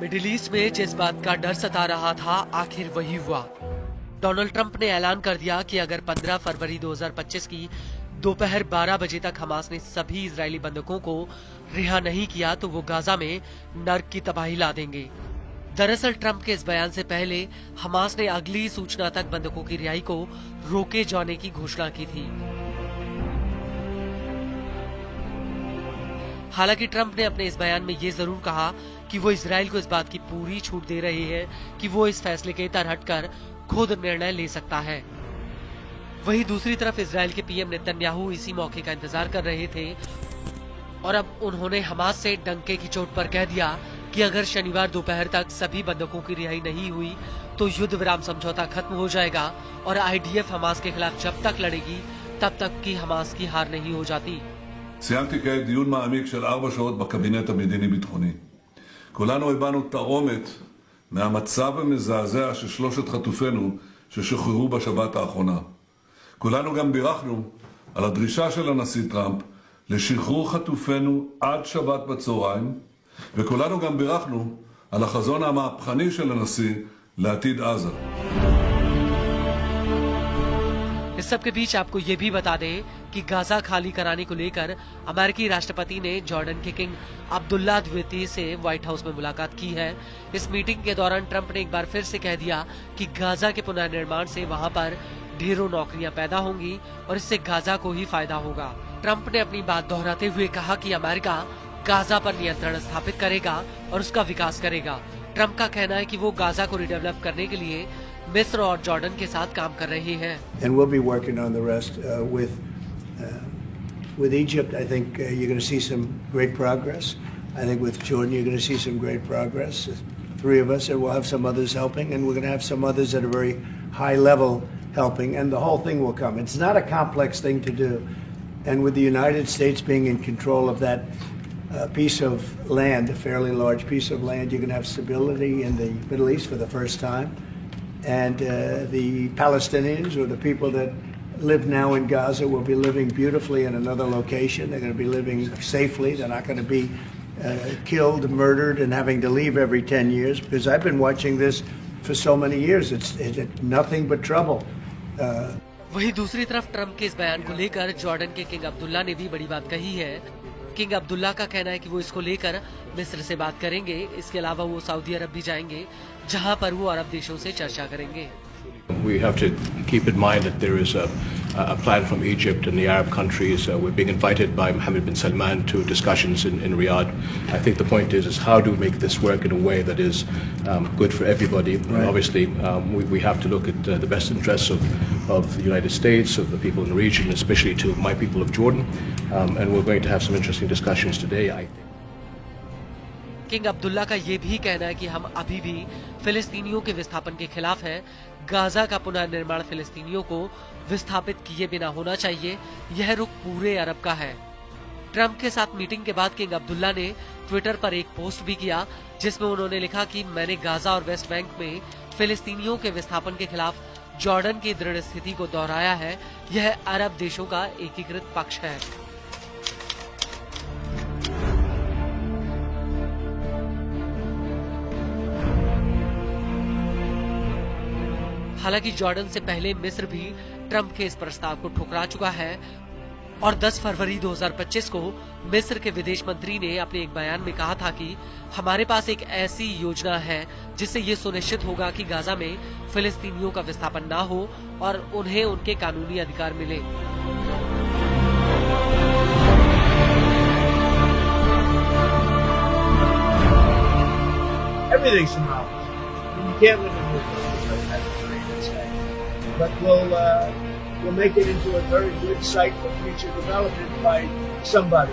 Middle east में जिस बात का डर सता रहा था, आखिर वही हुआ। डोनाल्ड ट्रंप ने ऐलान कर दिया कि अगर 15 फरवरी 2025 की दोपहर 12 बजे तक हमास ने सभी इजरायली बंधकों को रिहा नहीं किया तो वो गाजा में नर्क की तबाही ला देंगे। दरअसल ट्रंप के इस बयान से पहले हमास ने अगली सूचना तक बंधकों की रिहाई को रोके जाने की घोषणा की थी। हालांकि ट्रंप ने अपने इस बयान में ये जरूर कहा कि वो इजराइल को इस बात की पूरी छूट दे रहे हैं कि वो इस फैसले के तर हटकर खुद निर्णय ले सकता है। वहीं दूसरी तरफ इजराइल के पीएम नेतन्याहू इसी मौके का इंतजार कर रहे थे और अब उन्होंने हमास से डंके की चोट पर कह दिया कि अगर शनिवार दोपहर तक सभी बंधकों की रिहाई नहीं हुई तो युद्ध विराम समझौता खत्म हो जाएगा और आईडीएफ हमास के खिलाफ जब तक लड़ेगी तब तक की हमास की हार नहीं हो जाती। סיימתי כעת דיון מעמיק של 4 שעות בקבינט המדיני-ביטחוני. כולנו הבנו תרעומת מהמצב המזעזע של 3 חטופינו ששוחררו בשבת האחרונה. כולנו גם בירכנו על הדרישה של הנשיא טראמפ לשחרור חטופינו עד שבת בצהריים, וכולנו גם בירכנו על החזון המהפכני של הנשיא לעתיד עזה. इस सब के बीच आपको ये भी बता दें कि गाजा खाली कराने को लेकर अमेरिकी राष्ट्रपति ने जॉर्डन के किंग अब्दुल्ला द्वितीय से व्हाइट हाउस में मुलाकात की है। इस मीटिंग के दौरान ट्रंप ने एक बार फिर से कह दिया कि गाजा के पुनर्निर्माण से वहां पर ढेरों नौकरियां पैदा होंगी और इससे गाजा को ही फायदा होगा। ट्रंप ने अपनी बात दोहराते हुए कहा कि अमेरिका गाजा पर नियंत्रण स्थापित करेगा और उसका विकास करेगा। ट्रंप का कहना है कि वो गाजा को रिडेवलप करने के लिए मिस्र और जॉर्डन के साथ काम कर रहे हैं। And we'll be working on the rest with Egypt. I think you're going to see some great progress. I think with Jordan you're going to see some great progress. 3 of us, and we'll have some others helping, and we're going to have some others at a very high level helping, and the whole thing will come. It's not a complex thing to do, and with the United States being in control of that piece of land, a fairly large piece of land, you're going to have stability in the Middle East for the first time. And the Palestinians, or the people that live now in Gaza, will be living beautifully in another location. They're going to be living safely. They're not going to be killed, murdered, and having to leave every 10 years. Because I've been watching this for so many years. It's nothing but trouble. वहीं दूसरी तरफ Trump के इस बयान को लेकर Jordan के king Abdullah ने भी बड़ी बात कही है। किंग अब्दुल्ला का कहना है कि वो इसको लेकर मिस्र से बात करेंगे। इसके अलावा वो सऊदी अरब भी जाएंगे, जहां पर वो अरब देशों से चर्चा करेंगे। We have to keep in mind that there is a plan from Egypt and the Arab countries. We're being invited by Mohammed bin Salman to discussions in Riyadh. I think the point is how do we make this work in a way that is good for everybody. Right. Obviously, we have to look at the best interests of the United States, of the people in the region, especially to my people of Jordan. And we're going to have some interesting discussions today, I think. King Abdullah का ये भी कहना है कि हम अभी भी फिलिस्तीनियों के विस्थापन के खिलाफ हैं। गाजा का पुनर्निर्माण फिलिस्तीनियों को विस्थापित किए बिना होना चाहिए। यह रुख पूरे अरब का है। ट्रंप के साथ मीटिंग के बाद किंग अब्दुल्ला ने ट्विटर पर एक पोस्ट भी किया, जिसमें उन्होंने लिखा कि मैंने गाजा और वेस्ट बैंक में फिलिस्तीनियों के विस्थापन के खिलाफ जॉर्डन की दृढ़ स्थिति को दोहराया है। यह अरब देशों का एकीकृत पक्ष है। हालांकि जॉर्डन से पहले मिस्र भी ट्रंप के इस प्रस्ताव को ठुकरा चुका है और 10 फरवरी 2025 को मिस्र के विदेश मंत्री ने अपने एक बयान में कहा था कि हमारे पास एक ऐसी योजना है जिससे ये सुनिश्चित होगा कि गाजा में फिलिस्तीनियों का विस्थापन ना हो और उन्हें उनके कानूनी अधिकार मिले। Everything's symbolic. You can't live in a but we'll make it into a very good site for future development by somebody.